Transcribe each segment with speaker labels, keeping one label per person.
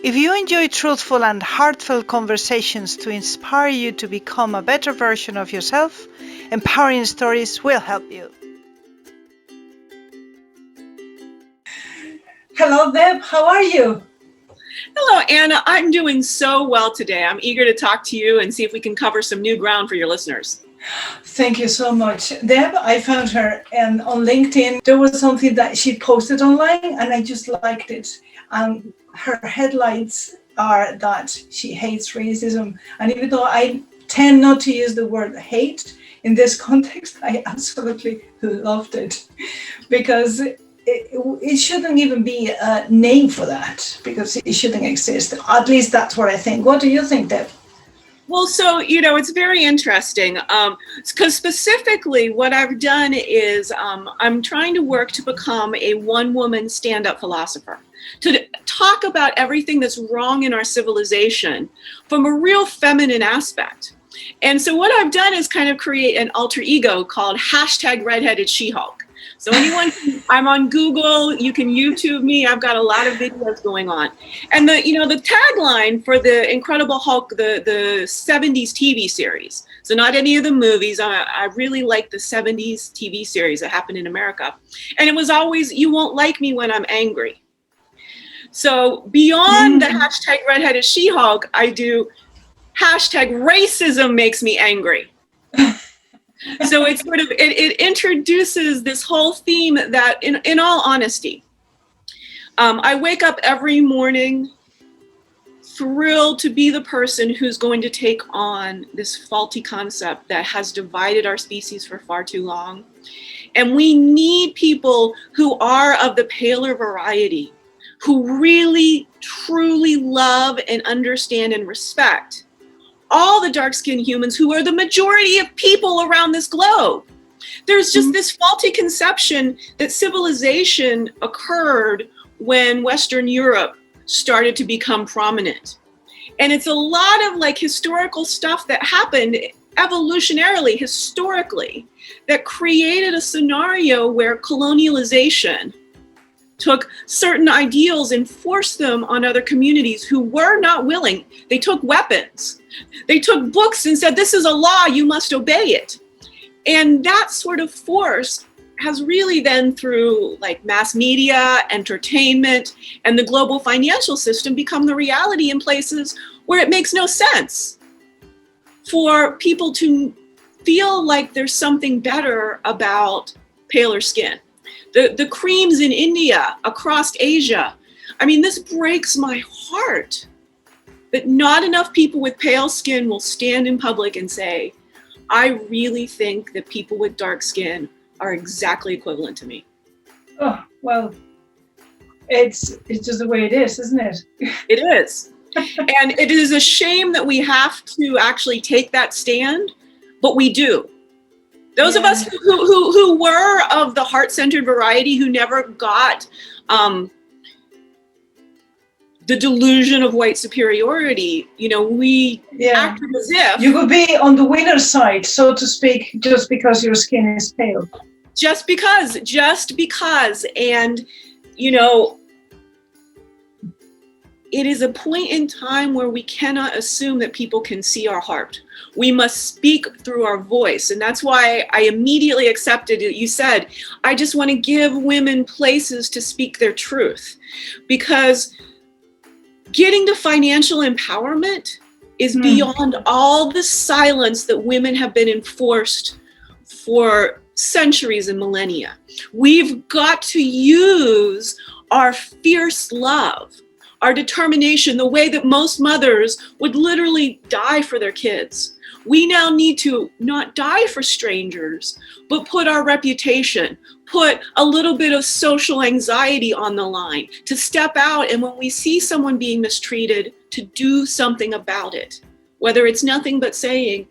Speaker 1: If you enjoy truthful and heartfelt conversations to inspire you to become a better version of yourself, Empowering Stories will help you.
Speaker 2: Hello, Deb. How are you?
Speaker 3: Hello, Anna. I'm doing so well today. I'm eager to talk to you and see if we can cover some new ground for your listeners.
Speaker 2: Thank you so much. Deb, I found her and on LinkedIn. There was something that she posted online and I just liked it. Her headlines are that she hates racism. And even though I tend not to use the word hate in this context, I absolutely loved it because it shouldn't even be a name for that because it shouldn't exist. At least that's what I think. What do you think, Deb?
Speaker 3: Well, so, it's very interesting because specifically what I've done is I'm trying to work to become a one-woman stand-up philosopher, to talk about everything that's wrong in our civilization from a real feminine aspect. And so what I've done is kind of create an alter ego called #redheaded She-Hulk. So anyone, I'm on Google, you can YouTube me. I've got a lot of videos going on. And the tagline for the Incredible Hulk, the 70s TV series. So not any of the movies. I really like the 70s TV series that happened in America. And it was always, you won't like me when I'm angry. So beyond the #redheaded She-Hulk, I do #racism makes me angry. So it's sort of, it introduces this whole theme that in all honesty, I wake up every morning thrilled to be the person who's going to take on this faulty concept that has divided our species for far too long. And we need people who are of the paler variety, who really, truly love and understand and respect all the dark-skinned humans who are the majority of people around this globe. There's just this faulty conception that civilization occurred when Western Europe started to become prominent. And it's a lot of like historical stuff that happened evolutionarily, historically, that created a scenario where colonialization took certain ideals and forced them on other communities who were not willing. They took weapons. They took books and said, this is a law, you must obey it. And that sort of force has really then through like mass media, entertainment, and the global financial system become the reality in places where it makes no sense for people to feel like there's something better about paler skin. The creams in India, across Asia. I mean, this breaks my heart that not enough people with pale skin will stand in public and say, I really think that people with dark skin are exactly equivalent to me.
Speaker 2: Oh, well, it's just the way it is, isn't it?
Speaker 3: It is. And it is a shame that we have to actually take that stand, but we do. Those of us who were of the heart-centered variety, who never got the delusion of white superiority, we acted as if...
Speaker 2: You could be on the winner's side, so to speak, just because your skin is pale.
Speaker 3: Just because. And, it is a point in time where we cannot assume that people can see our heart. We must speak through our voice. And that's why I immediately accepted it. You said, I just want to give women places to speak their truth. Because getting to financial empowerment is beyond all the silence that women have been enforced for centuries and millennia. We've got to use our fierce love, our determination, the way that most mothers would literally die for their kids. We now need to not die for strangers, but put our reputation, put a little bit of social anxiety on the line, to step out, and when we see someone being mistreated, to do something about it. Whether it's nothing but saying,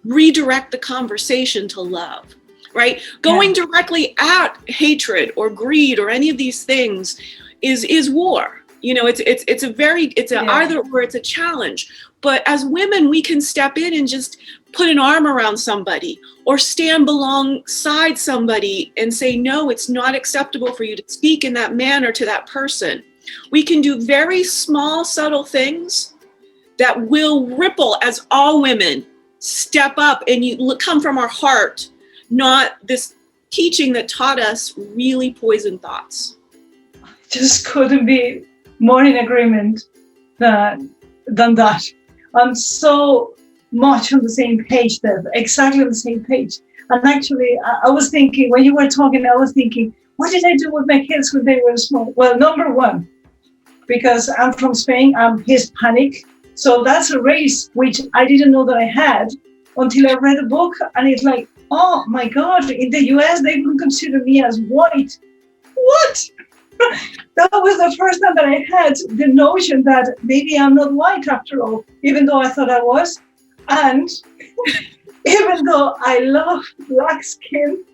Speaker 3: redirect the conversation to love. Right? Going directly at hatred or greed or any of these things is war. You know, it's a very, it's a either or, it's a challenge. But as women, we can step in and just put an arm around somebody or stand alongside somebody and say, no, it's not acceptable for you to speak in that manner to that person. We can do very small, subtle things that will ripple as all women step up and you come from our heart, not this teaching that taught us really poisoned thoughts.
Speaker 2: Just couldn't be more in agreement than that. I'm so much on the same page there, exactly on the same page. And actually, I was thinking, when you were talking, I was thinking, what did I do with my kids when they were small? Well, number one, because I'm from Spain, I'm Hispanic. So that's a race which I didn't know that I had until I read a book. And it's like, oh my God, in the US, they would consider me as white. What? That was the first time that I had the notion that maybe I'm not white after all, even though I thought I was. And even though I love black skin,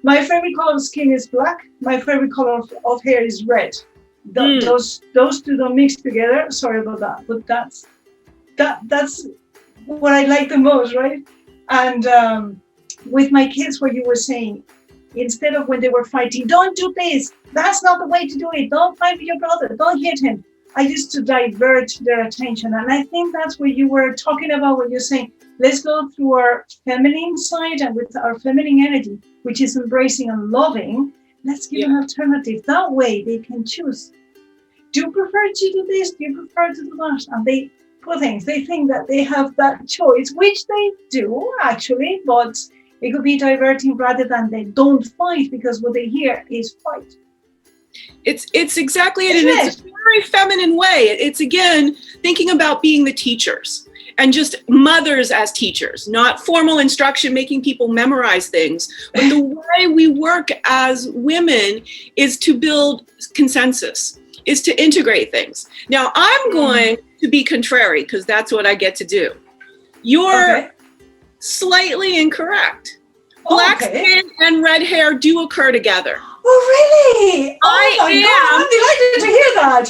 Speaker 2: my favorite color of skin is black. My favorite color of hair is red. Those two don't mix together. Sorry about that, but that's what I like the most, right? And with my kids, what you were saying, instead of when they were fighting, don't do this. That's not the way to do it. Don't fight with your brother. Don't hit him. I used to divert their attention. And I think that's what you were talking about when you're saying, let's go through our feminine side and with our feminine energy, which is embracing and loving. Let's give an alternative. That way they can choose. Do you prefer to do this? Do you prefer to do that? And they think that they have that choice, which they do actually, but it could be diverting rather than they don't fight, because what they hear is fight.
Speaker 3: It's exactly it. And it's a very feminine way. It's, again, thinking about being the teachers and just mothers as teachers, not formal instruction, making people memorize things. But the way we work as women is to build consensus, is to integrate things. Now, I'm going to be contrary because that's what I get to do. You're slightly incorrect. Black skin and red hair do occur together.
Speaker 2: Oh, really?
Speaker 3: I'm
Speaker 2: delighted to hear that.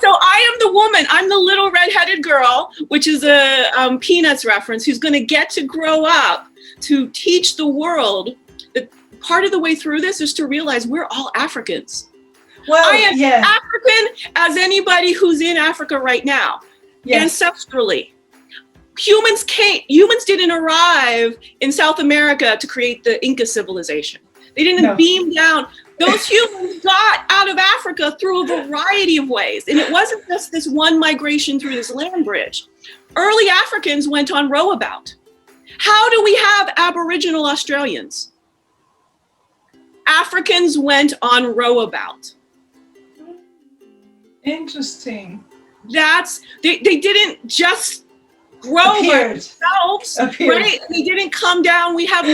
Speaker 3: So I am the woman. I'm the little redheaded girl, which is a Peanuts reference, who's going to get to grow up to teach the world that part of the way through this is to realize we're all Africans. Well, I am African as anybody who's in Africa right now, ancestrally. Humans didn't arrive in South America to create the Inca civilization. They didn't beam down. Those humans got out of Africa through a variety of ways. And it wasn't just this one migration through this land bridge. Early Africans went on rowabout. How do we have Aboriginal Australians? Africans went on rowabout.
Speaker 2: Interesting.
Speaker 3: They didn't just grow by themselves, right? They didn't come down. We have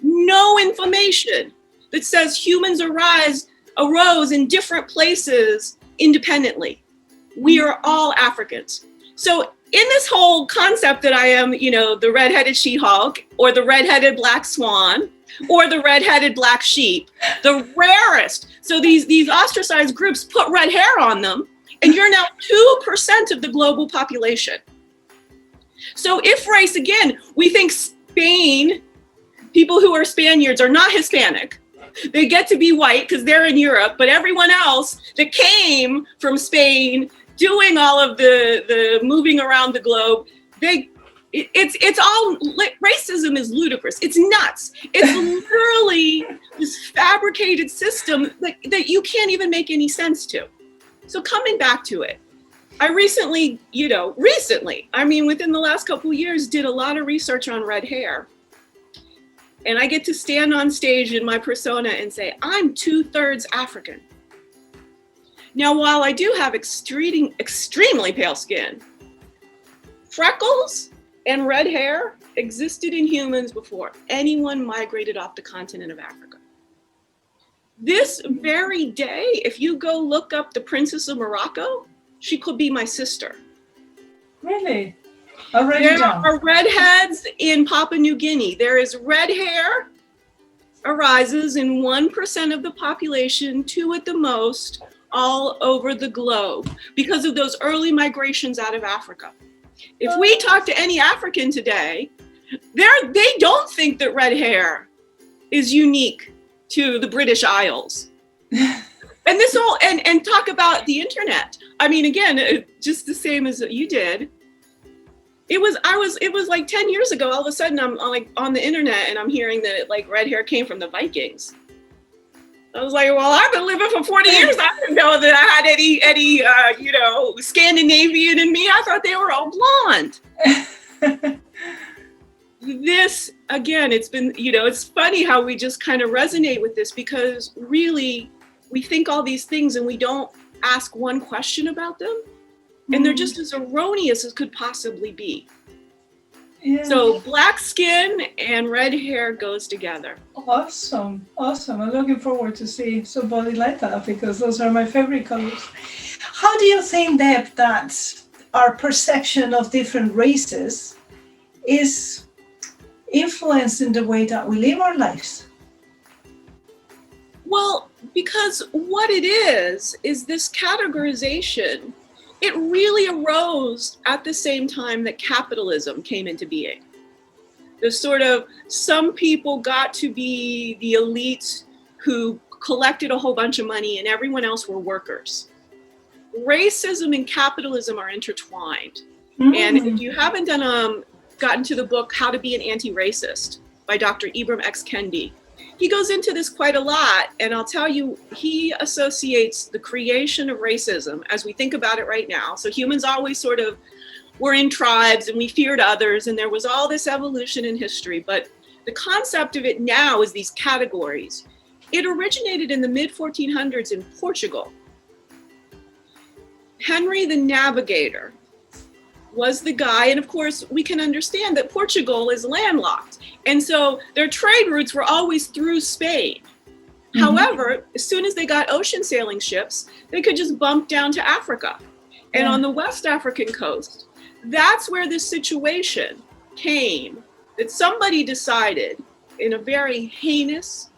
Speaker 3: no information that says humans arose in different places independently. We are all Africans. So in this whole concept that I am, the redheaded She-Hulk or the redheaded black swan or the redheaded black sheep, the rarest. So these ostracized groups put red hair on them, and you're now 2% of the global population. So if race, again, we think Spain, people who are Spaniards are not Hispanic. They get to be white because they're in Europe, but everyone else that came from Spain doing all of the moving around the globe, it's all, racism is ludicrous. It's nuts. It's literally this fabricated system that you can't even make any sense to. So coming back to it, I recently, within the last couple of years, did a lot of research on red hair. And I get to stand on stage in my persona and say, I'm 2/3 African. Now, while I do have extremely pale skin, freckles and red hair existed in humans before anyone migrated off the continent of Africa. This very day, if you go look up the Princess of Morocco, she could be my sister.
Speaker 2: Really?
Speaker 3: There are redheads in Papua New Guinea. There is red hair arises in 1% of the population, 2 at the most, all over the globe because of those early migrations out of Africa. If we talk to any African today, they don't think that red hair is unique to the British Isles. And this whole, and talk about the internet. I mean, again, just the same as you did. It was like 10 years ago, all of a sudden I'm like on the internet and I'm hearing that like red hair came from the Vikings. I was like, well, I've been living for 40 years. I didn't know that I had any Scandinavian in me. I thought they were all blonde. This, again, it's been, it's funny how we just kind of resonate with this because really we think all these things and we don't ask one question about them. And they're just as erroneous as could possibly be. Yeah. So black skin and red hair goes together.
Speaker 2: Awesome. I'm looking forward to see somebody like that because those are my favorite colors. How do you think, Deb, that our perception of different races is influencing the way that we live our lives?
Speaker 3: Well, because what it is this categorization. It really arose at the same time that capitalism came into being. There's sort of, some people got to be the elites who collected a whole bunch of money and everyone else were workers. Racism and capitalism are intertwined. And if you haven't gotten to the book, How to Be an Anti-Racist by Dr. Ibram X. Kendi, he goes into this quite a lot, and I'll tell you, he associates the creation of racism as we think about it right now. So humans always sort of were in tribes and we feared others, and there was all this evolution in history. But the concept of it now is these categories. It originated in the mid-1400s in Portugal. Henry the Navigator was the guy, and of course we can understand that Portugal is landlocked, and so their trade routes were always through Spain. However, as soon as they got ocean sailing ships, they could just bump down to Africa. And on the West African coast, that's where this situation came, that somebody decided in a very heinous,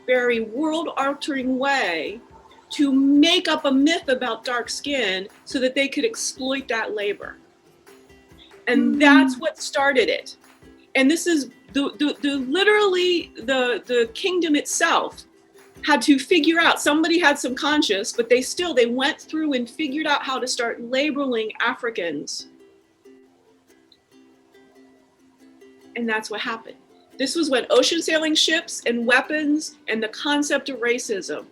Speaker 3: very world-altering way to make up a myth about dark skin so that they could exploit that labor. And that's what started it. And this is literally the kingdom itself had to figure out, somebody had some conscience, but they went through and figured out how to start labeling Africans. And that's what happened. This was when ocean sailing ships and weapons and the concept of racism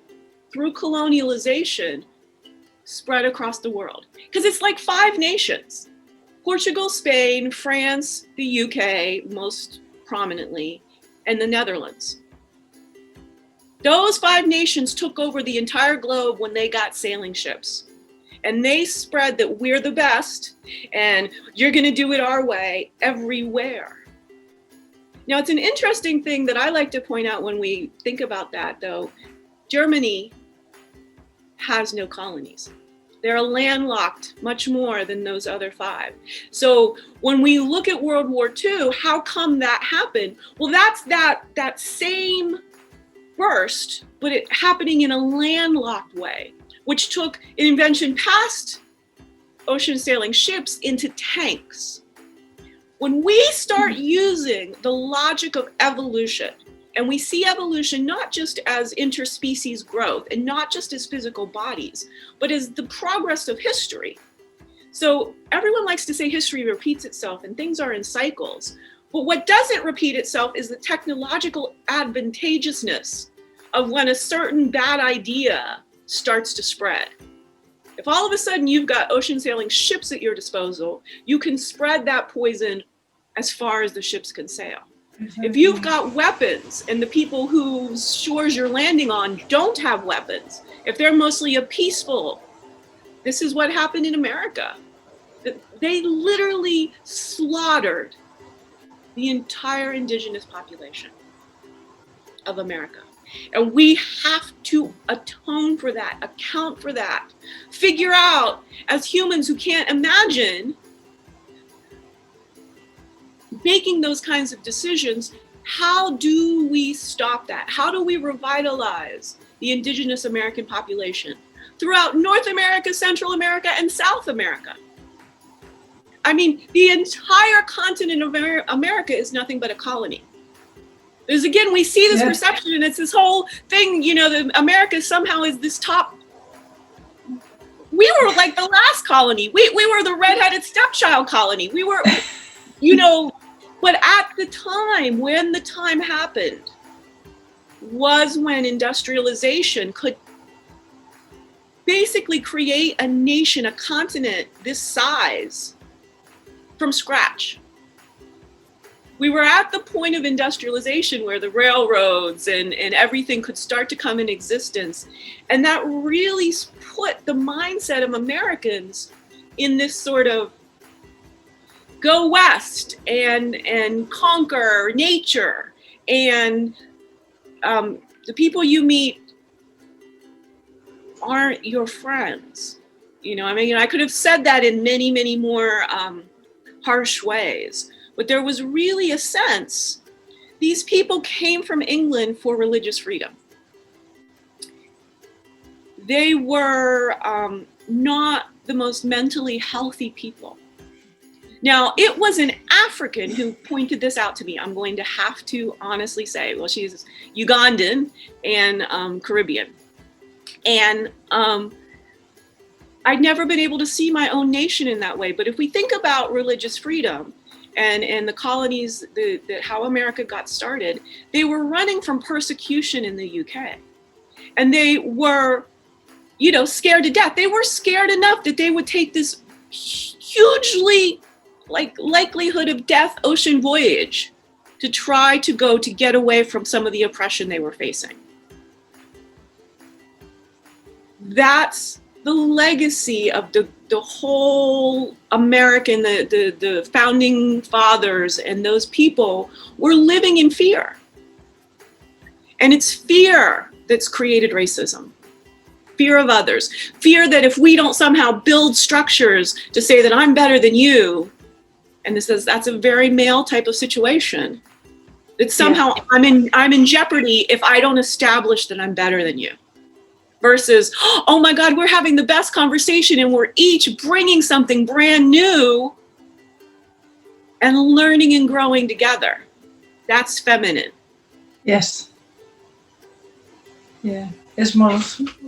Speaker 3: through colonialization spread across the world. Because it's like 5 nations. Portugal, Spain, France, the UK, most prominently, and the Netherlands. Those 5 nations took over the entire globe when they got sailing ships. And they spread that we're the best and you're going to do it our way everywhere. Now, it's an interesting thing that I like to point out when we think about that, though. Germany has no colonies. They're landlocked much more than those other 5. So when we look at World War II, how come that happened? Well, that's that same burst, but it happening in a landlocked way, which took an invention past ocean sailing ships into tanks. When we start using the logic of evolution, and we see evolution not just as interspecies growth and not just as physical bodies, but as the progress of history. So everyone likes to say history repeats itself and things are in cycles. But what doesn't repeat itself is the technological advantageousness of when a certain bad idea starts to spread. If all of a sudden you've got ocean sailing ships at your disposal, you can spread that poison as far as the ships can sail. If you've got weapons and the people whose shores you're landing on don't have weapons, if they're mostly a peaceful, this is what happened in America. They literally slaughtered the entire indigenous population of America. And we have to atone for that, account for that, figure out as humans who can't imagine making those kinds of decisions, how do we stop that? How do we revitalize the indigenous American population? throughout North America, Central America, and South America. I mean, the entire continent of America is nothing but a colony. There's, again, we see this perception, and it's this whole thing, you know, that America somehow is this top. We were like the last colony. We were the redheaded stepchild colony. We were, you know, but at the time, when the time happened, was when industrialization could basically create a nation, a continent this size from scratch. We were at the point of industrialization where the railroads and everything could start to come in existence. And that really put the mindset of Americans in this sort of go west and conquer nature. And the people you meet aren't your friends. You know, I mean, I could have said that in many, many more harsh ways. But there was really a sense, these people came from England for religious freedom. They were not the most mentally healthy people. Now, it was an African who pointed this out to me. I'm going to have to honestly say, well, she's Ugandan and Caribbean. And I'd never been able to see my own nation in that way. But if we think about religious freedom, and the colonies, how America got started, they were running from persecution in the UK. And they were, you know, scared to death. They were scared enough that they would take this hugely, like, likelihood of death ocean voyage to try to go to get away from some of the oppression they were facing. That's the legacy of the whole American, the founding fathers and those people were living in fear. And it's fear that's created racism. Fear of others. Fear that if we don't somehow build structures to say that I'm better than you, and that's a very male type of situation, that somehow I'm in jeopardy if I don't establish that I'm better than you. Versus, oh my God, we're having the best conversation and we're each bringing something brand new and learning and growing together. That's feminine.
Speaker 2: Yes. Yeah. Ismail,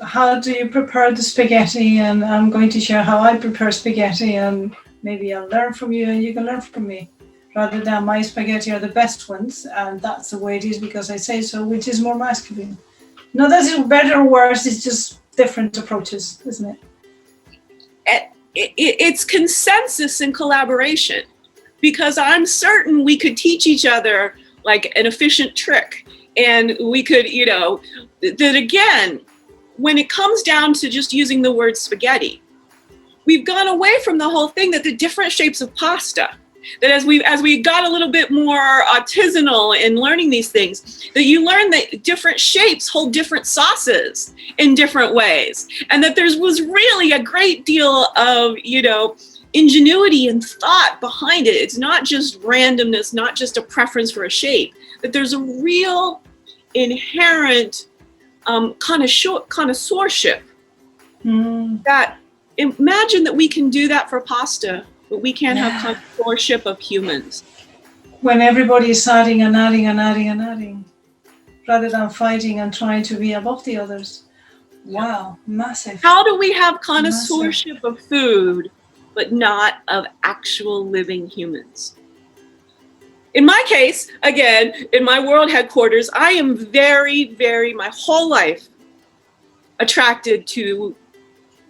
Speaker 2: how do you prepare the spaghetti? And I'm going to share how I prepare spaghetti, and maybe I'll learn from you and you can learn from me. Rather than my spaghetti are the best ones, and that's the way it is because I say so, which is more masculine. No, that's better or worse. It's just different approaches, isn't it?
Speaker 3: It's consensus and collaboration, because I'm certain we could teach each other like an efficient trick. And we could, you know, that again, when it comes down to just using the word spaghetti, we've gone away from the whole thing that the different shapes of pasta, that as we got a little bit more artisanal in learning these things, that you learn that different shapes hold different sauces in different ways. And that there was really a great deal of, you know, ingenuity and thought behind it. It's not just randomness, not just a preference for a shape, that there's a real inherent connoisseurship. That imagine that we can do that for pasta, but we can't have connoisseurship of humans.
Speaker 2: When everybody is adding and adding and adding and adding, rather than fighting and trying to be above the others. Wow, massive.
Speaker 3: How do we have connoisseurship of food, but not of actual living humans? In my case, again, in my world headquarters, I am very, very, my whole life attracted to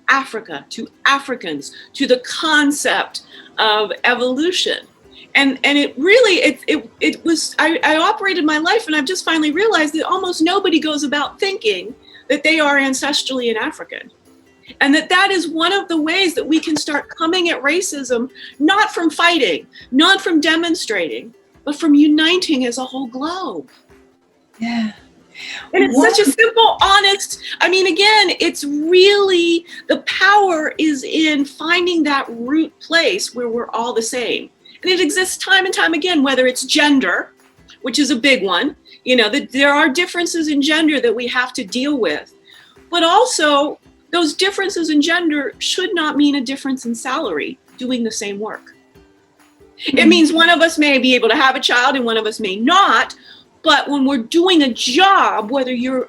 Speaker 3: Africa, to Africans, to the concept of evolution. And it really, it was, I operated my life, and I've just finally realized that almost nobody goes about thinking that they are ancestrally an African. And that is one of the ways that we can start coming at racism, not from fighting, not from demonstrating, but from uniting as a whole globe.
Speaker 2: Yeah.
Speaker 3: And it's such a simple, honest, I mean, again, it's really, the power is in finding that root place where we're all the same. And it exists time and time again, whether it's gender, which is a big one, you know, that there are differences in gender that we have to deal with, but also those differences in gender should not mean a difference in salary doing the same work. It means one of us may be able to have a child and one of us may not, but when we're doing a job, whether you're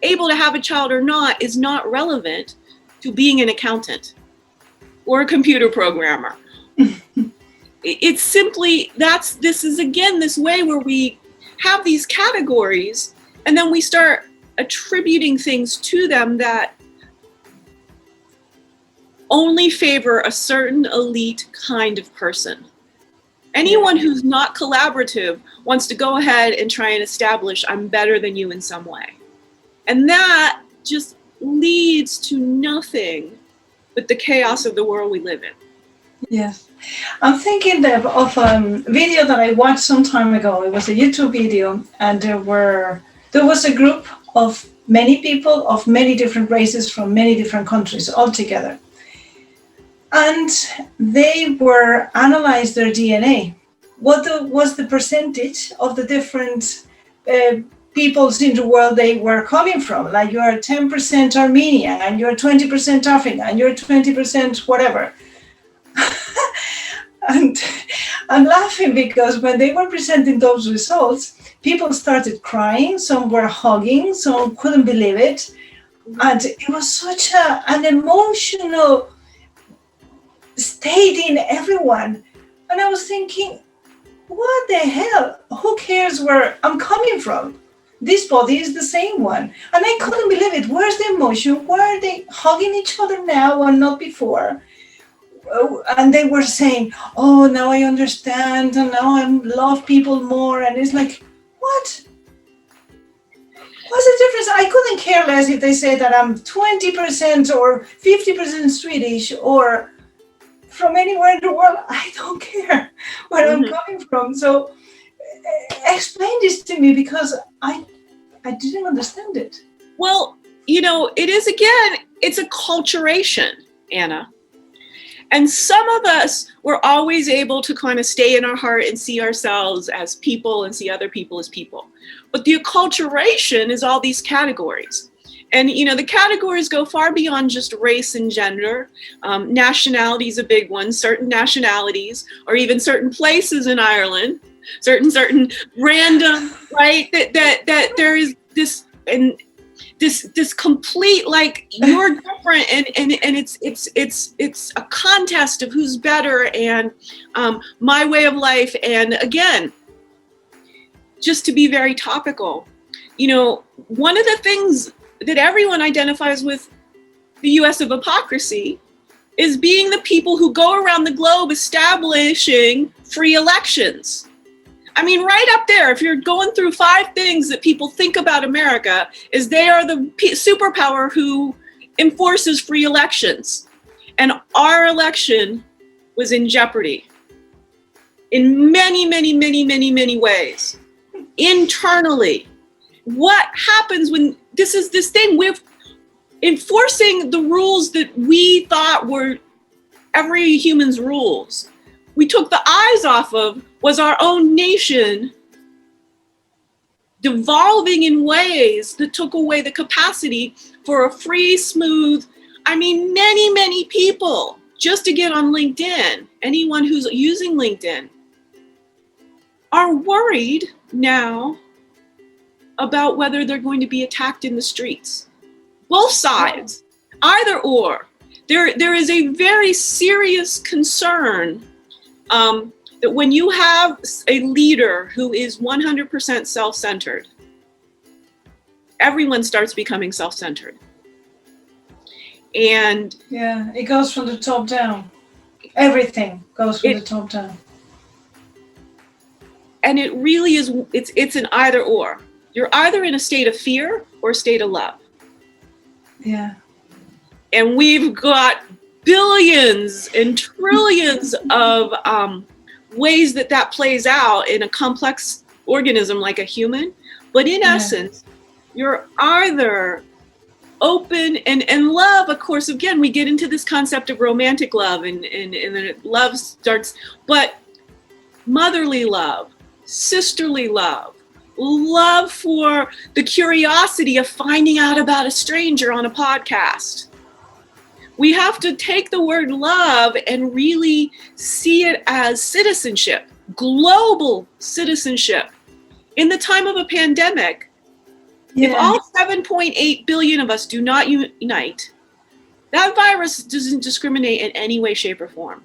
Speaker 3: able to have a child or not is not relevant to being an accountant or a computer programmer. It's simply, this is again this way where we have these categories and then we start attributing things to them that only favor a certain elite kind of person. Anyone who's not collaborative wants to go ahead and try and establish I'm better than you in some way. And that just leads to nothing but the chaos of the world we live in.
Speaker 2: Yes. I'm thinking of a video that I watched some time ago. It was a YouTube video, and there was a group of many people of many different races from many different countries all together. And they were analyzed their DNA. What was the percentage of the different peoples in the world they were coming from? Like you're 10% Armenian, and you're 20% African, and you're 20% whatever. And I'm laughing because when they were presenting those results, people started crying, some were hugging, some couldn't believe it. And it was such an emotional state in everyone. And I was thinking, what the hell? Who cares where I'm coming from? This body is the same one. And I couldn't believe it. Where's the emotion? Why are they hugging each other now and not before? And they were saying, oh, now I understand, and now I love people more. And it's like, what? What's the difference? I couldn't care less if they say that I'm 20% or 50% Swedish or from anywhere in the world. I don't care where I'm coming from. So explain this to me, because I didn't understand it.
Speaker 3: Well, it is, again, it's a culturation, Anna. And some of us were always able to kind of stay in our heart and see ourselves as people and see other people as people. But the acculturation is all these categories. And, the categories go far beyond just race and gender. Nationality is a big one. Certain nationalities, or even certain places in Ireland, certain random, right? That there is this, and this complete, like, you're different, and it's a contest of who's better, and my way of life. And again, just to be very topical, one of the things that everyone identifies with the US of hypocrisy is being the people who go around the globe establishing free elections. I mean, right up there, if you're going through 5 things that people think about America, is they are the superpower who enforces free elections. And our election was in jeopardy in many, many, many, many, many ways. Internally, what happens when this is this thing with enforcing the rules that we thought were every human's rules? We took the eyes off of was our own nation devolving in ways that took away the capacity for a free, smooth, many, many people just to get on LinkedIn. Anyone who's using LinkedIn are worried now about whether they're going to be attacked in the streets. Both sides, either or. There is a very serious concern that when you have a leader who is 100% self-centered, everyone starts becoming self-centered. And
Speaker 2: yeah, it goes from the top down. Everything goes from the top down.
Speaker 3: And it really is, it's an either or. You're either in a state of fear or a state of love.
Speaker 2: Yeah.
Speaker 3: And we've got billions and trillions of ways that plays out in a complex organism like a human. But in essence, you're either open, and love, of course, again, we get into this concept of romantic love, and then love starts, but motherly love, sisterly love, love for the curiosity of finding out about a stranger on a podcast. We have to take the word love and really see it as citizenship, global citizenship. In the time of a pandemic, if all 7.8 billion of us do not unite, that virus doesn't discriminate in any way, shape, or form.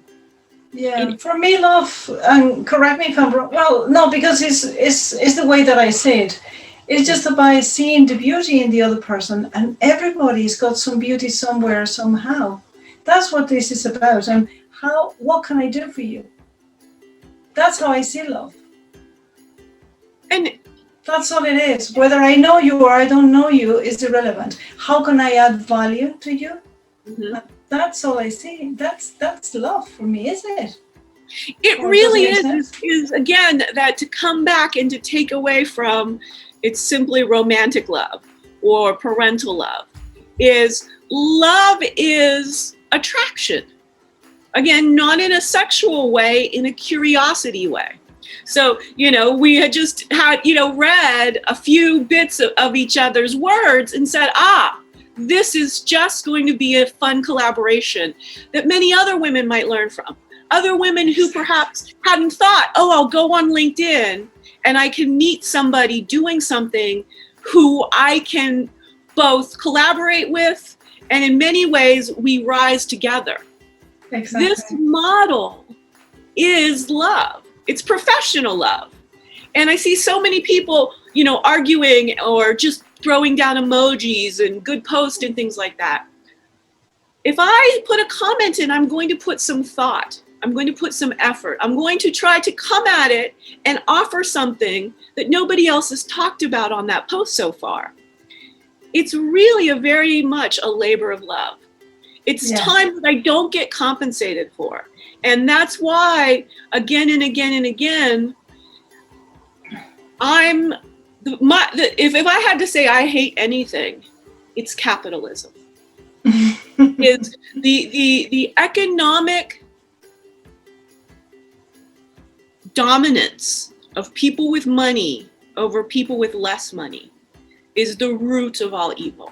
Speaker 2: Yeah, for me, love, and correct me if I'm wrong. Well, no, because it's the way that I say it. It's just about seeing the beauty in the other person, and everybody's got some beauty somewhere, somehow. That's what this is about. And what can I do for you? That's how I see love.
Speaker 3: And
Speaker 2: that's all it is. Whether I know you or I don't know you is irrelevant. How can I add value to you?
Speaker 3: mm-hmm.
Speaker 2: That's all I see. That's love for me, isn't it?
Speaker 3: It really is again, that to come back and to take away from it's simply romantic love or parental love is love is attraction. Again, not in a sexual way, in a curiosity way. So, we had just had, read a few bits of each other's words and said, this is just going to be a fun collaboration that many other women might learn from. Other women who perhaps hadn't thought, I'll go on LinkedIn and I can meet somebody doing something who I can both collaborate with, and in many ways we rise together.
Speaker 2: Exactly.
Speaker 3: This model is love. It's professional love. And I see so many people, arguing or just throwing down emojis and good posts and things like that. If I put a comment in, I'm going to put some thought. I'm going to put some effort. I'm going to try to come at it and offer something that nobody else has talked about on that post so far. It's really very much a labor of love. It's time that I don't get compensated for. And that's why, again and again and again, if I had to say I hate anything, it's capitalism. It's the economic dominance of people with money over people with less money is the root of all evil.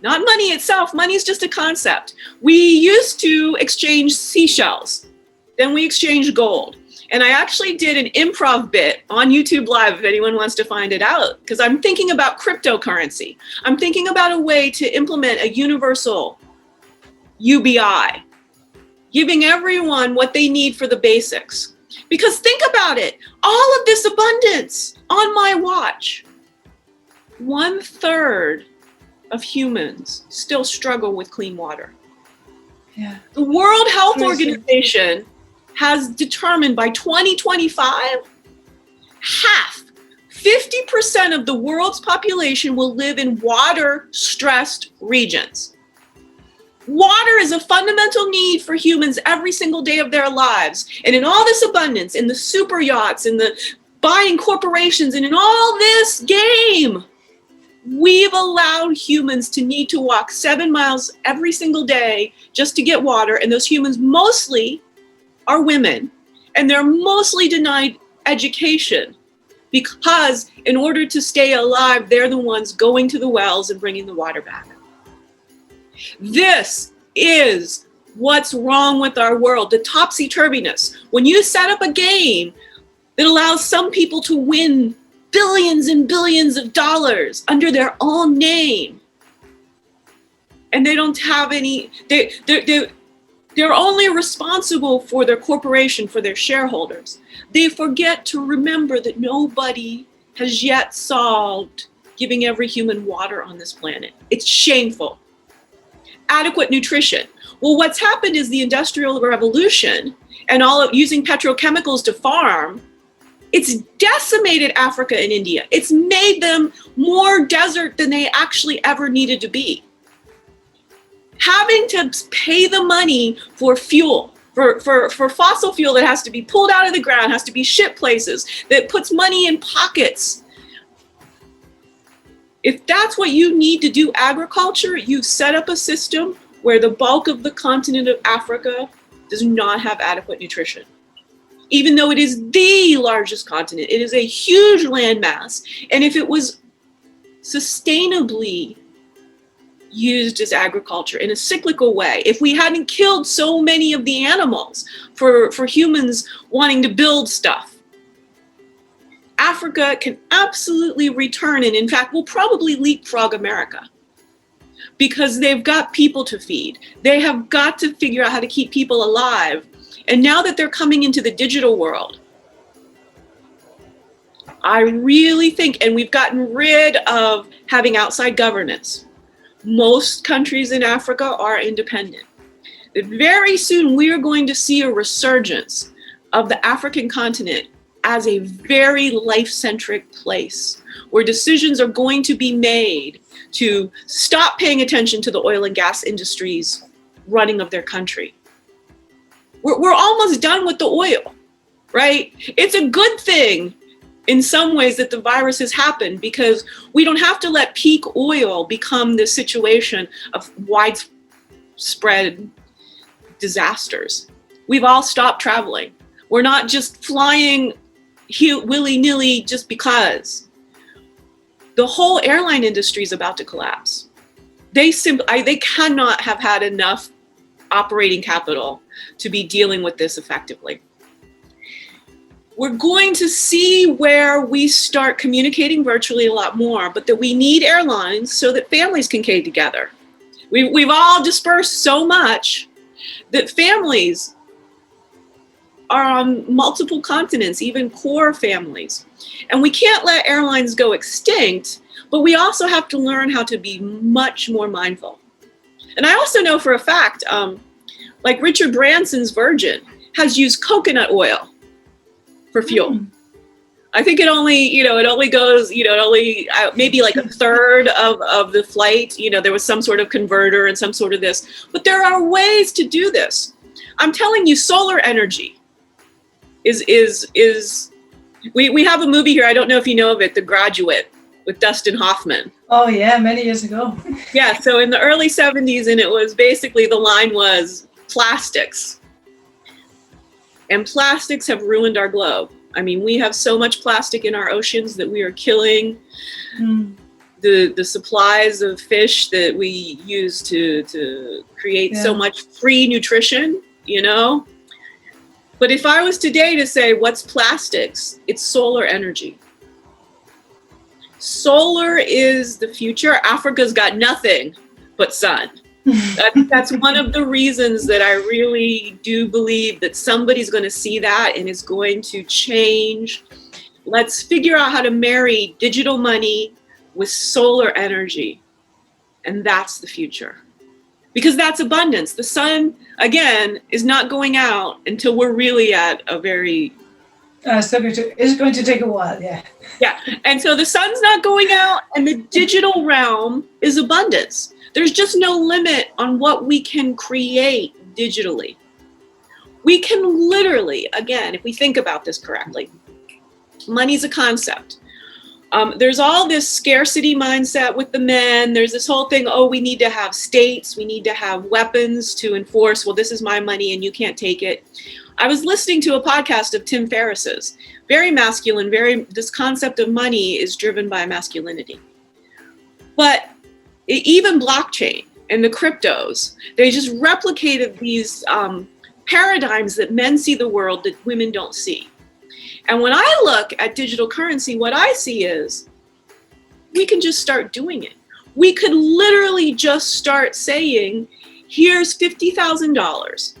Speaker 3: Not money itself. Money is just a concept. We used to exchange seashells. Then we exchanged gold. And I actually did an improv bit on YouTube Live if anyone wants to find it out, because I'm thinking about cryptocurrency. I'm thinking about a way to implement a universal UBI, giving everyone what they need for the basics. Because think about it, all of this abundance on my watch, 1/3 of humans still struggle with clean water.
Speaker 2: Yeah.
Speaker 3: The World Health Organization has determined by 2025, 50% of the world's population will live in water-stressed regions. Water is a fundamental need for humans every single day of their lives. And in all this abundance, in the super yachts, in the buying corporations, and in all this game, we've allowed humans to need to walk 7 miles every single day just to get water. And those humans mostly are women. And they're mostly denied education because in order to stay alive, they're the ones going to the wells and bringing the water back. This is what's wrong with our world, the topsy-turviness. When you set up a game that allows some people to win billions and billions of dollars under their own name, and they don't have any, they're only responsible for their corporation, for their shareholders. They forget to remember that nobody has yet solved giving every human water on this planet. It's shameful. Adequate nutrition. Well, what's happened is the Industrial Revolution and all of using petrochemicals to farm, it's decimated Africa and India. It's made them more desert than they actually ever needed to be. Having to pay the money for fuel, for fossil fuel that has to be pulled out of the ground, has to be shipped places, that puts money in pockets. If that's what you need to do agriculture, you set up a system where the bulk of the continent of Africa does not have adequate nutrition. Even though it is the largest continent, it is a huge landmass. And if it was sustainably used as agriculture in a cyclical way, if we hadn't killed so many of the animals for humans wanting to build stuff, Africa can absolutely return, and in fact will probably leapfrog America, because they've got people to feed. They have got to figure out how to keep people alive. And now that they're coming into the digital world, I really think, and we've gotten rid of having outside governance. Most countries in Africa are independent. That very soon we are going to see a resurgence of the African continent as a very life-centric place where decisions are going to be made to stop paying attention to the oil and gas industries running of their country. We're almost done with the oil, right? It's a good thing in some ways that the virus has happened, because we don't have to let peak oil become this situation of widespread disasters. We've all stopped traveling. We're not just flying willy-nilly just because. The whole airline industry is about to collapse. They cannot have had enough operating capital to be dealing with this effectively. We're going to see where we start communicating virtually a lot more, but that we need airlines so that families can get together. We've all dispersed so much that families are on multiple continents, even core families. And we can't let airlines go extinct, but we also have to learn how to be much more mindful. And I also know for a fact, like Richard Branson's Virgin has used coconut oil for fuel. I think it only goes, maybe like a third of the flight, there was some sort of converter and some sort of this, but there are ways to do this. I'm telling you, solar energy we have a movie here, I don't know if you know of it, The Graduate, with Dustin Hoffman.
Speaker 2: Oh yeah, many years ago.
Speaker 3: Yeah, so in the early 70s, and it was basically, the line was plastics. And plastics have ruined our globe. I mean, we have so much plastic in our oceans that we are killing the supplies of fish that we use to create so much free nutrition, But if I was today to say, what's plastics? It's solar energy. Solar is the future. Africa's got nothing but sun. That's one of the reasons that I really do believe that somebody's going to see that and is going to change. Let's figure out how to marry digital money with solar energy. And that's the future. Because that's abundance. The sun, again, is not going out until we're really at a very...
Speaker 2: it's going to take a while, yeah.
Speaker 3: Yeah, and so the sun's not going out, and the digital realm is abundance. There's just no limit on what we can create digitally. We can literally, again, if we think about this correctly, money's a concept. There's all this scarcity mindset with the men. There's this whole thing, we need to have states, we need to have weapons to enforce, well, this is my money and you can't take it. I was listening to a podcast of Tim Ferriss's, very masculine, this concept of money is driven by masculinity. But even blockchain and the cryptos, they just replicated these paradigms that men see the world that women don't see. And when I look at digital currency, what I see is we can just start doing it. We could literally just start saying, here's $50,000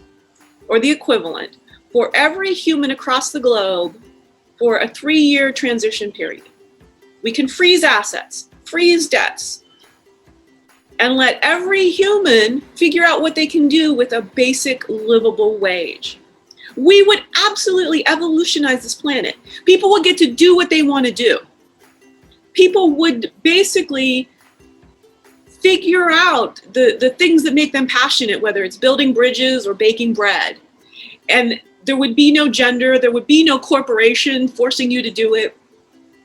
Speaker 3: or the equivalent for every human across the globe for a 3-year transition period. We can freeze assets, freeze debts, and let every human figure out what they can do with a basic livable wage. We would absolutely evolutionize this planet. People would get to do what they want to do. People would basically figure out the things that make them passionate, whether it's building bridges or baking bread. And there would be no gender, there would be no corporation forcing you to do it.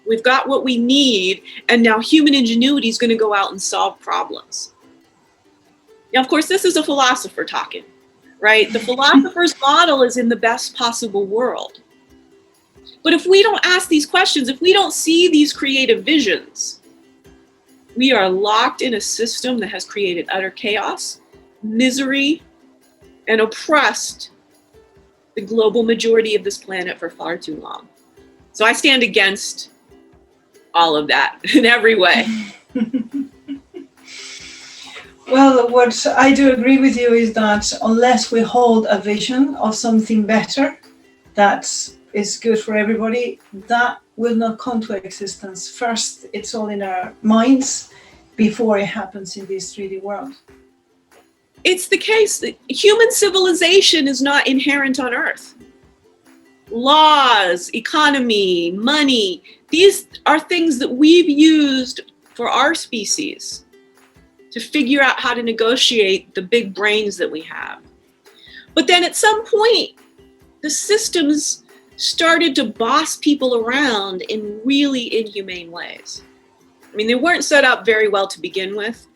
Speaker 3: We've got what we need, and now human ingenuity is going to go out and solve problems. Now, of course, this is a philosopher talking. Right? The philosopher's model is in the best possible world. But if we don't ask these questions, if we don't see these creative visions, We are locked in a system that has created utter chaos, misery, and oppressed the global majority of this planet for far too long. So I stand against all of that in every way.
Speaker 2: Well, what I do agree with you is that unless we hold a vision of something better that is good for everybody, that will not come to existence. First, it's all in our minds before it happens in this 3D world.
Speaker 3: It's the case that human civilization is not inherent on Earth. Laws, economy, money, these are things that we've used for our species to figure out how to negotiate the big brains that we have. But then at some point, the systems started to boss people around in really inhumane ways. I mean, they weren't set up very well to begin with,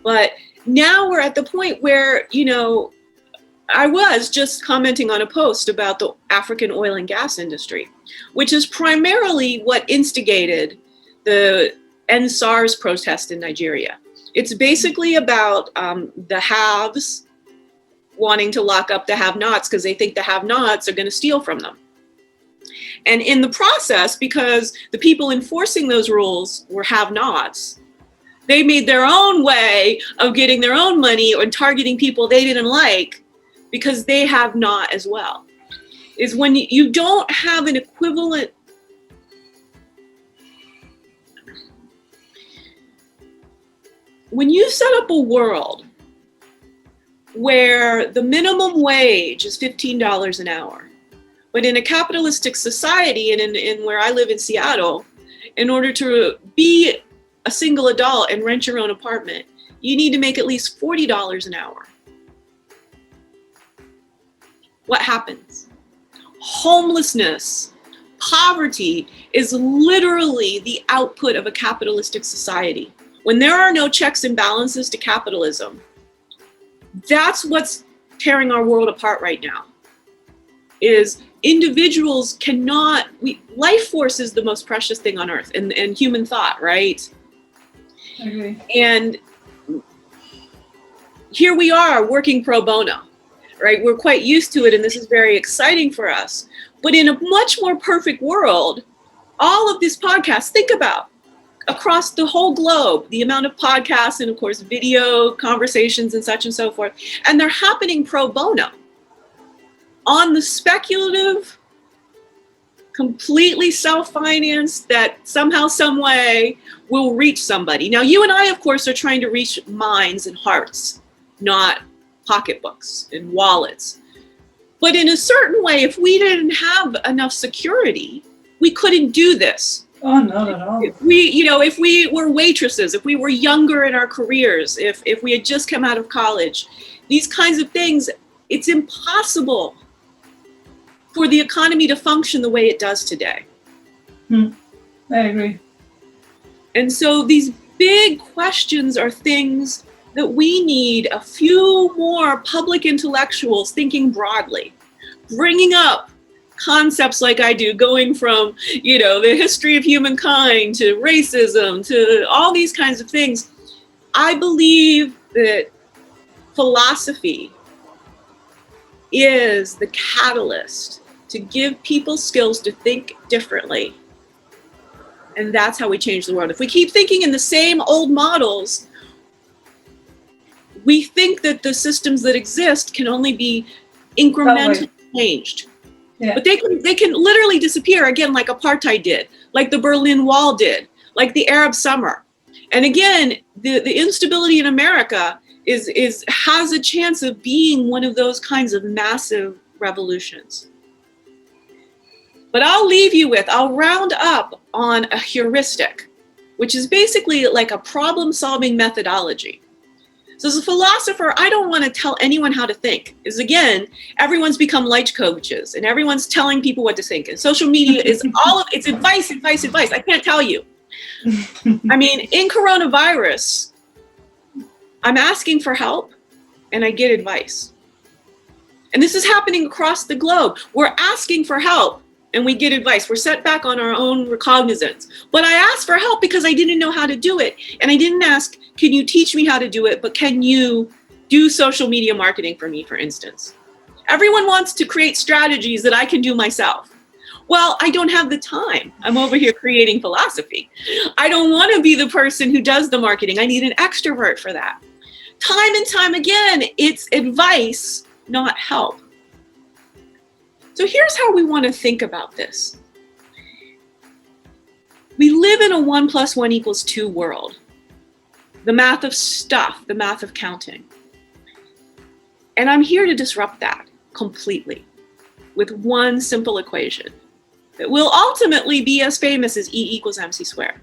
Speaker 3: but now we're at the point where, I was just commenting on a post about the African oil and gas industry, which is primarily what instigated the End SARS protest in Nigeria. It's basically about the haves wanting to lock up the have-nots because they think the have-nots are going to steal from them. And in the process, because the people enforcing those rules were have-nots, they made their own way of getting their own money or targeting people they didn't like because they have not as well. Is when you don't have an equivalent. When you set up a world where the minimum wage is $15 an hour, but in a capitalistic society, and in where I live in Seattle, in order to be a single adult and rent your own apartment, you need to make at least $40 an hour. What happens? Homelessness, poverty is literally the output of a capitalistic society. When there are no checks and balances to capitalism, that's what's tearing our world apart right now. Is individuals cannot, life force is the most precious thing on earth, and human thought, right?
Speaker 2: Okay.
Speaker 3: And here we are working pro bono, right? We're quite used to it, and this is very exciting for us. But in a much more perfect world, all of these podcasts, think about across the whole globe, the amount of podcasts and of course video conversations and such and so forth, and they're happening pro bono on the speculative, completely self-financed that somehow, some way will reach somebody. Now, you and I, of course, are trying to reach minds and hearts, not pocketbooks and wallets. But in a certain way, if we didn't have enough security, we couldn't do this.
Speaker 2: Oh, not at all.
Speaker 3: If we were waitresses, if we were younger in our careers, if we had just come out of college, these kinds of things, it's impossible for the economy to function the way it does today.
Speaker 2: I agree.
Speaker 3: And so these big questions are things that we need a few more public intellectuals thinking broadly, bringing up concepts like I do, going from, the history of humankind to racism to all these kinds of things. I believe that philosophy is the catalyst to give people skills to think differently. And that's how we change the world. If we keep thinking in the same old models, we think that the systems that exist can only be incrementally changed.
Speaker 2: Yeah.
Speaker 3: But they can literally disappear again, like apartheid did, like the Berlin Wall did, like the Arab Summer. And again, the instability in America has a chance of being one of those kinds of massive revolutions. But I'll round up on a heuristic, which is basically like a problem-solving methodology. So as a philosopher, I don't want to tell anyone how to think. Because again, everyone's become life coaches and everyone's telling people what to think. And social media is it's advice. I can't tell you. I mean, in coronavirus, I'm asking for help and I get advice. And this is happening across the globe. We're asking for help and we get advice. We're set back on our own recognizance. But I asked for help because I didn't know how to do it. And I didn't ask, can you teach me how to do it? But can you do social media marketing for me, for instance? Everyone wants to create strategies that I can do myself. Well, I don't have the time. I'm over here creating philosophy. I don't want to be the person who does the marketing. I need an extrovert for that. Time and time again, it's advice, not help. So here's how we want to think about this. We live in a 1 + 1 = 2 world. The math of stuff, the math of counting. And I'm here to disrupt that completely with one simple equation that will ultimately be as famous as E = mc².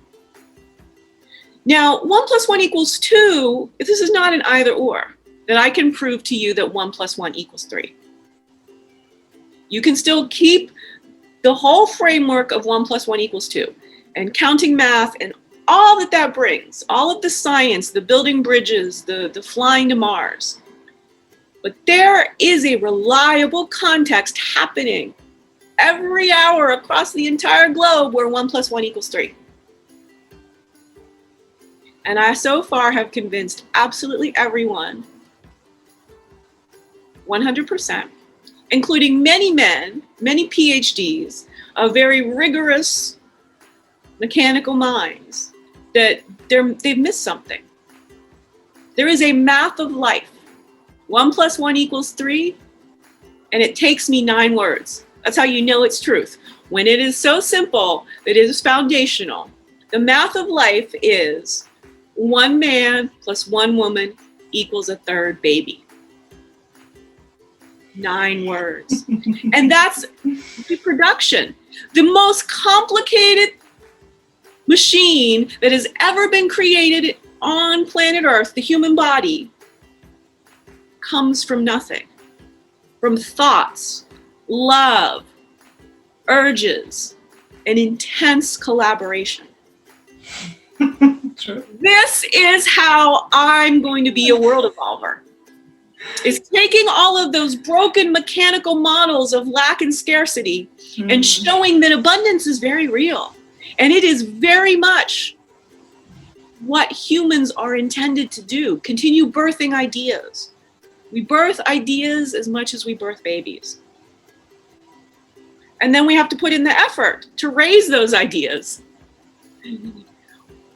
Speaker 3: Now, 1 + 1 = 2, this is not an either or, that I can prove to you that 1 + 1 = 3. You can still keep the whole framework of 1 + 1 = 2 and counting math and all that that brings, all of the science, the building bridges, the flying to Mars. But there is a reliable context happening every hour across the entire globe where 1 + 1 = 3. And I so far have convinced absolutely everyone, 100%, including many men, many PhDs of very rigorous mechanical minds, that they've missed something. There is a math of life. 1 + 1 = 3, and it takes me 9 words. That's how you know it's truth. When it is so simple, that it is foundational. The math of life is 1 man + 1 woman = a third baby. 9 words. And that's reproduction. The most complicated machine that has ever been created on planet Earth, the human body, comes from nothing. From thoughts, love, urges, and intense collaboration.
Speaker 2: True.
Speaker 3: This is how I'm going to be a world evolver. It's taking all of those broken mechanical models of lack and scarcity and showing that abundance is very real. And it is very much what humans are intended to do. Continue birthing ideas. We birth ideas as much as we birth babies. And then we have to put in the effort to raise those ideas.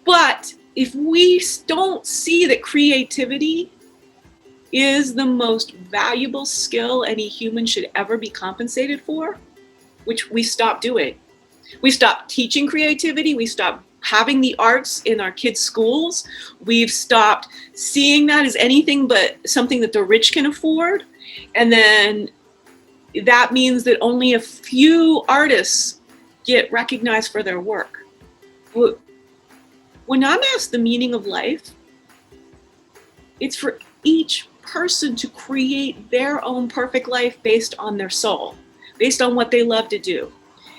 Speaker 3: But if we don't see that creativity is the most valuable skill any human should ever be compensated for, which we stop doing. We stop teaching creativity. We stop having the arts in our kids' schools. We've stopped seeing that as anything but something that the rich can afford. And then that means that only a few artists get recognized for their work. When I'm asked the meaning of life, it's for each person to create their own perfect life based on their soul, based on what they love to do.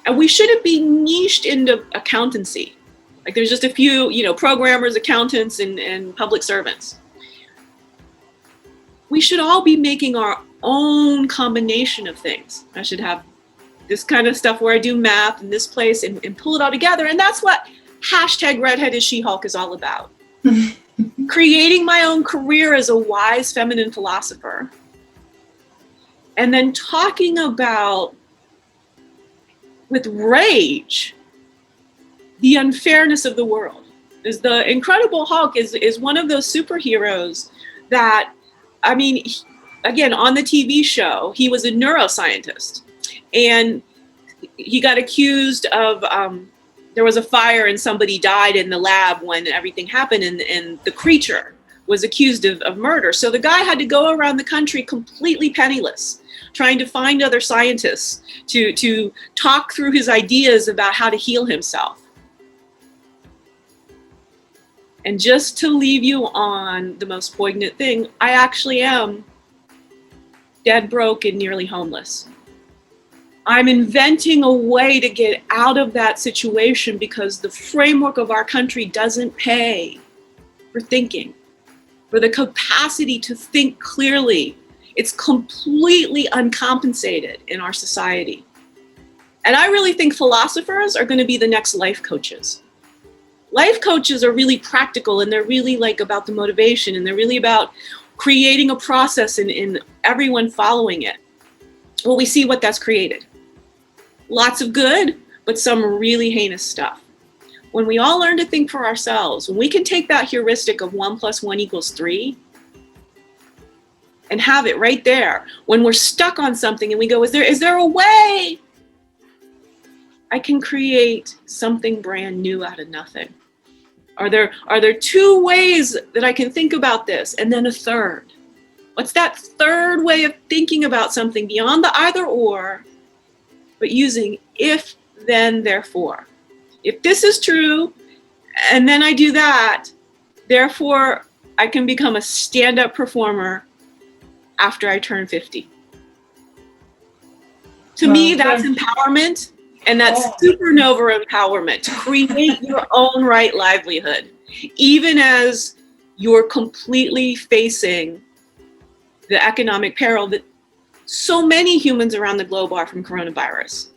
Speaker 3: And we shouldn't be niched into accountancy. Like there's just a few, programmers, accountants, and public servants. We should all be making our own combination of things. I should have this kind of stuff where I do math in this place and pull it all together. And that's what #redheaded She-Hulk is all about. Creating my own career as a wise feminine philosopher. And then talking about, with rage, the unfairness of the world. Is the Incredible Hulk is one of those superheroes that, again, on the TV show, he was a neuroscientist. And he got accused of, there was a fire and somebody died in the lab when everything happened, and the creature was accused of murder. So the guy had to go around the country completely penniless, trying to find other scientists to talk through his ideas about how to heal himself. And just to leave you on the most poignant thing, I actually am dead broke and nearly homeless. I'm inventing a way to get out of that situation because the framework of our country doesn't pay for thinking, for the capacity to think clearly. It's completely uncompensated in our society. And I really think philosophers are going to be the next life coaches. Life coaches are really practical, and they're really like about the motivation, and they're really about creating a process and everyone following it. Well, we see what that's created. Lots of good, but some really heinous stuff. When we all learn to think for ourselves, when we can take that heuristic of 1 + 1 = 3 and have it right there, when we're stuck on something and we go, is there a way I can create something brand new out of nothing? Are there 2 ways that I can think about this? And then a third. What's that third way of thinking about something beyond the either or, but using if, then, therefore? If this is true, and then I do that, therefore I can become a stand-up performer after I turn 50. To me, that's empowerment, and that's supernova empowerment, to create your own right livelihood, even as you're completely facing the economic peril that so many humans around the globe are from coronavirus.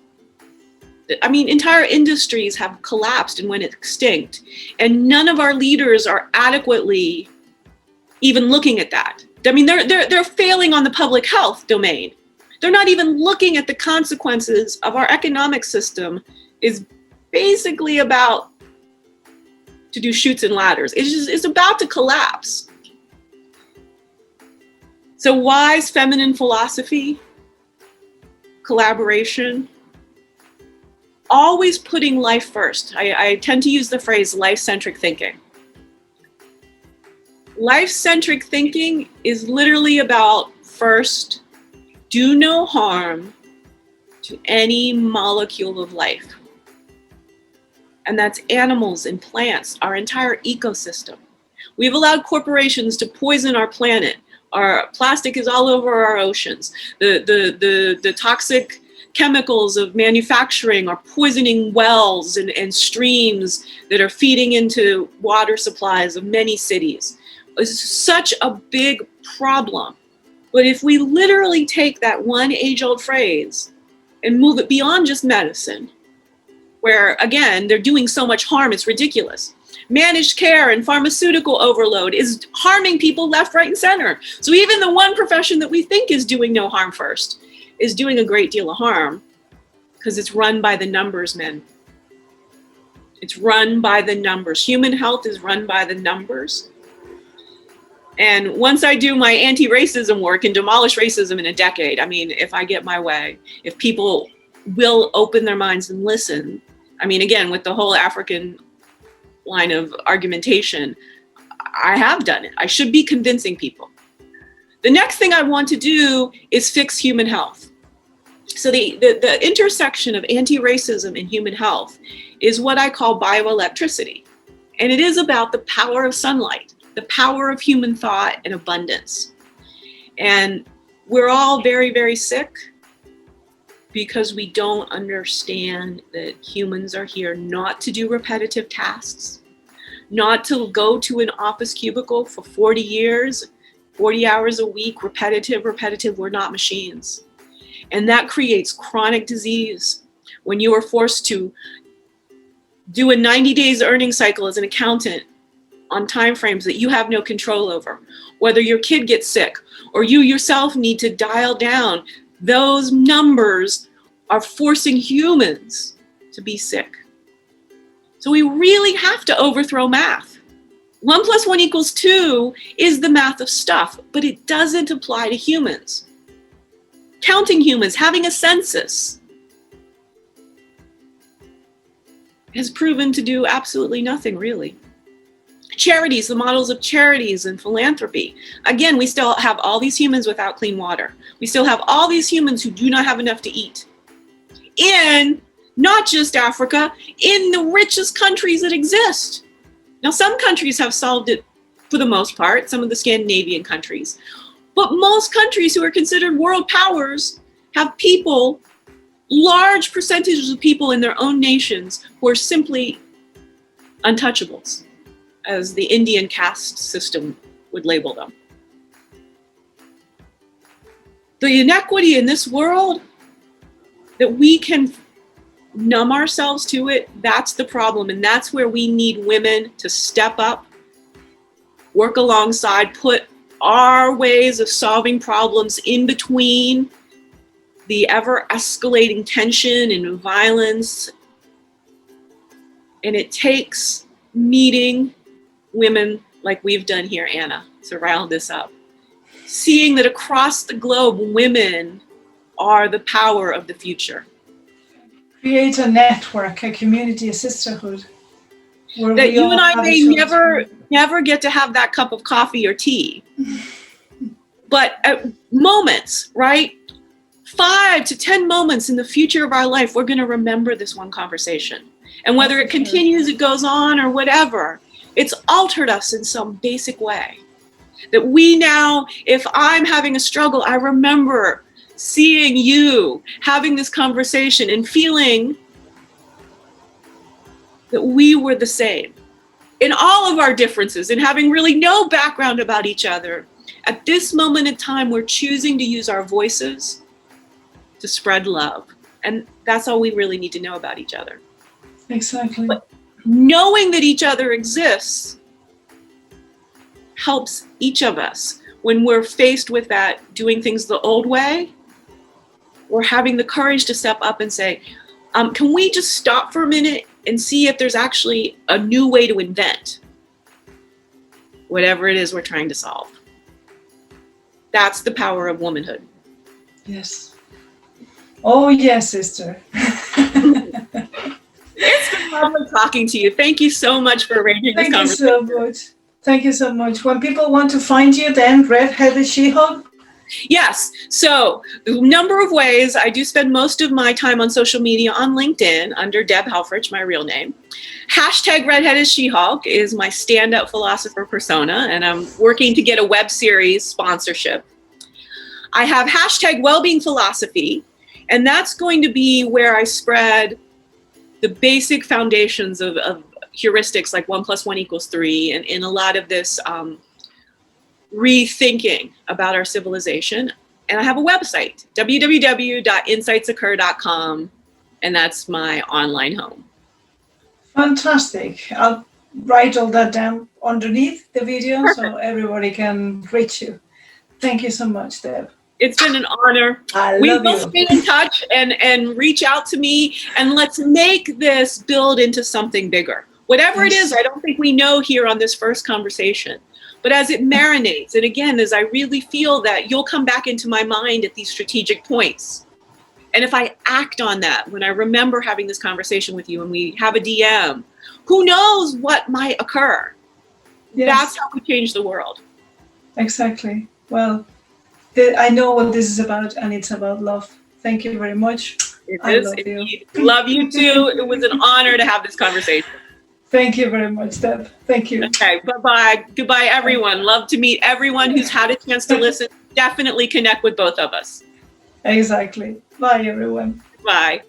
Speaker 3: I mean, entire industries have collapsed and went extinct, and none of our leaders are adequately even looking at that. I mean, they're failing on the public health domain. They're not even looking at the consequences of our economic system is basically about to do chutes and ladders. It's about to collapse. So wise feminine philosophy, collaboration, always putting life first. I tend to use the phrase life-centric thinking. Life-centric thinking is literally about, first, do no harm to any molecule of life. And that's animals and plants, our entire ecosystem. We've allowed corporations to poison our planet. Our plastic is all over our oceans. The toxic chemicals of manufacturing are poisoning wells and streams that are feeding into water supplies of many cities. It's such a big problem. But if we literally take that one age-old phrase and move it beyond just medicine, where again, they're doing so much harm, it's ridiculous. Managed care and pharmaceutical overload is harming people left, right, and center. So even the one profession that we think is doing no harm first is doing a great deal of harm because it's run by the numbers, men. It's run by the numbers. Human health is run by the numbers. And once I do my anti-racism work and demolish racism in a decade, I mean, if I get my way, if people will open their minds and listen, I mean, again, with the whole African line of argumentation, I have done it. I should be convincing people. The next thing I want to do is fix human health. So the intersection of anti-racism and human health is what I call bioelectricity. And it is about the power of sunlight, the power of human thought and abundance. And we're all very, very sick because we don't understand that humans are here not to do repetitive tasks, not to go to an office cubicle for 40 years, 40 hours a week, repetitive. We're not machines. And that creates chronic disease. When you are forced to do a 90 days earning cycle as an accountant on timeframes that you have no control over, whether your kid gets sick or you yourself need to dial down, those numbers are forcing humans to be sick. So we really have to overthrow math. 1 + 1 = 2 is the math of stuff, but it doesn't apply to humans. Counting humans, having a census, has proven to do absolutely nothing, really. Charities, the models of charities and philanthropy. Again, we still have all these humans without clean water. We still have all these humans who do not have enough to eat. In not just Africa, in the richest countries that exist. Now, some countries have solved it for the most part, some of the Scandinavian countries. But most countries who are considered world powers have people, large percentages of people in their own nations who are simply untouchables, as the Indian caste system would label them. The inequity in this world that we can numb ourselves to it, that's the problem. And that's where we need women to step up, work alongside, put our ways of solving problems in between the ever escalating tension and violence. And it takes meeting women like we've done here, Anna, to round this up. Seeing that across the globe, women are the power of the future.
Speaker 2: Create a network, a community, a sisterhood.
Speaker 3: That you and I may never get to have that cup of coffee or tea. But at moments, right? 5 to 10 moments in the future of our life, we're going to remember this one conversation. And whether it continues, it goes on, or whatever, it's altered us in some basic way. That we now, if I'm having a struggle, I remember seeing you having this conversation and feeling that we were the same in all of our differences and having really no background about each other. At this moment in time, we're choosing to use our voices to spread love. And that's all we really need to know about each other.
Speaker 2: Exactly.
Speaker 3: But knowing that each other exists helps each of us when we're faced with that, doing things the old way, or having the courage to step up and say, can we just stop for a minute and see if there's actually a new way to invent whatever it is we're trying to solve? That's the power of womanhood.
Speaker 2: Yes. Oh, yes, sister.
Speaker 3: It's been lovely talking to you. Thank you so much for arranging this conversation.
Speaker 2: Thank you so much. Thank you so much. When people want to find you, then Red-Headed She-Hulk?
Speaker 3: Yes. So a number of ways. I do spend most of my time on social media on LinkedIn under Deb Helfrich, my real name. Hashtag Redheaded She-Hulk is my stand-up philosopher persona, and I'm working to get a web series sponsorship. I have hashtag Wellbeing Philosophy, and that's going to be where I spread the basic foundations of heuristics like 1 + 1 = 3, and in a lot of this rethinking about our civilization. And I have a website, www.insightsoccur.com, and that's my online home.
Speaker 2: Fantastic. I'll write all that down underneath the video. Perfect. So everybody can reach you. Thank you so much, Deb.
Speaker 3: It's been an honor. We will stay in touch and reach out to me, and let's make this build into something bigger. Whatever it is, I don't think we know here on this first conversation. But as it marinates, and again, as I really feel that, you'll come back into my mind at these strategic points. And if I act on that, when I remember having this conversation with you and we have a DM, who knows what might occur? Yes. That's how we change the world.
Speaker 2: Exactly. Well, I know what this is about, and it's about love. Thank you very much.
Speaker 3: I love you. Love you too. It was an honor to have this conversation.
Speaker 2: Thank you very much, Deb. Thank you.
Speaker 3: Okay, bye-bye. Goodbye, everyone. Love to meet everyone who's had a chance to listen. Definitely connect with both of us.
Speaker 2: Exactly. Bye, everyone.
Speaker 3: Bye.